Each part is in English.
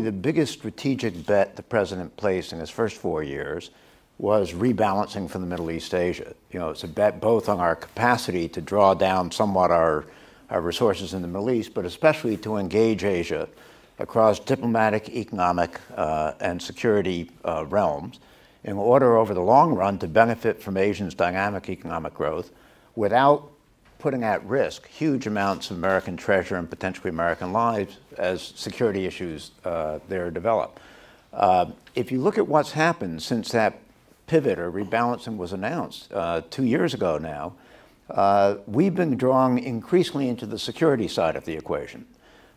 The biggest strategic bet the president placed in his first 4 years was rebalancing from the Middle East Asia. It's a bet both on our capacity to draw down somewhat our resources in the Middle East, but especially to engage Asia across diplomatic, economic, and security realms in order over the long run to benefit from Asia's dynamic economic growth without putting at risk huge amounts of American treasure and potentially American lives as security issues there develop. If you look at what's happened since that pivot or rebalancing was announced 2 years ago now, we've been drawing increasingly into the security side of the equation,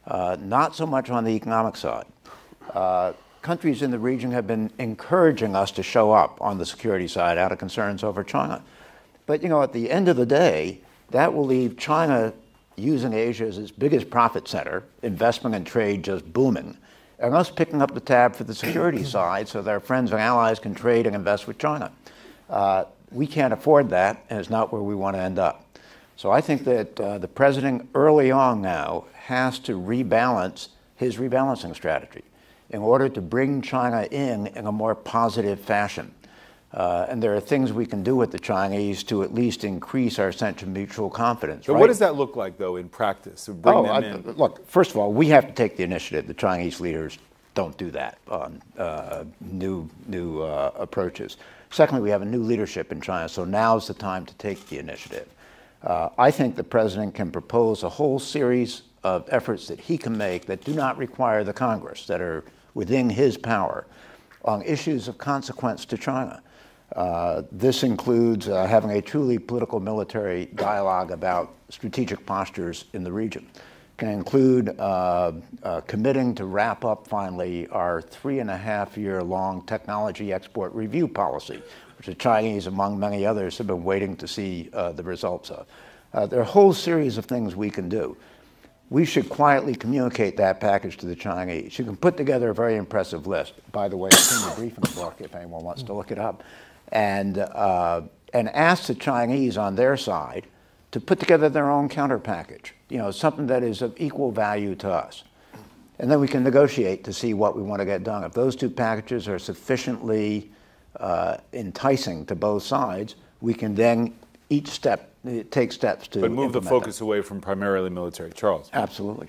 not so much on the economic side. Countries in the region have been encouraging us to show up on the security side out of concerns over China. But at the end of the day, that will leave China using Asia as its biggest profit center, investment and trade just booming, and us picking up the tab for the security side so that our friends and allies can trade and invest with China. We can't afford that, and it's not where we want to end up. So I think that the president early on now has to rebalance his rebalancing strategy in order to bring China in a more positive fashion. And there are things we can do with the Chinese to at least increase our sense of mutual confidence. So what does that look like, though, in practice, to bring them in? Look, first of all, we have to take the initiative. The Chinese leaders don't do that on new approaches. Secondly, we have a new leadership in China, so now's the time to take the initiative. I think the president can propose a whole series of efforts that he can make that do not require the Congress, that are within his power, on issues of consequence to China. This includes having a truly political military dialogue about strategic postures in the region. It can include committing to wrap up finally our 3.5-year-long technology export review policy, which the Chinese, among many others, have been waiting to see the results of. There are a whole series of things we can do. We should quietly communicate that package to the Chinese. You can put together a very impressive list. By the way, it's in the briefing book if anyone wants to look it up. And ask the Chinese on their side to put together their own counter package, something that is of equal value to us. And then we can negotiate to see what we want to get done. If those two packages are sufficiently enticing to both sides, we can then each step take steps to But move the implement focus them. away from primarily military. Charles. Absolutely.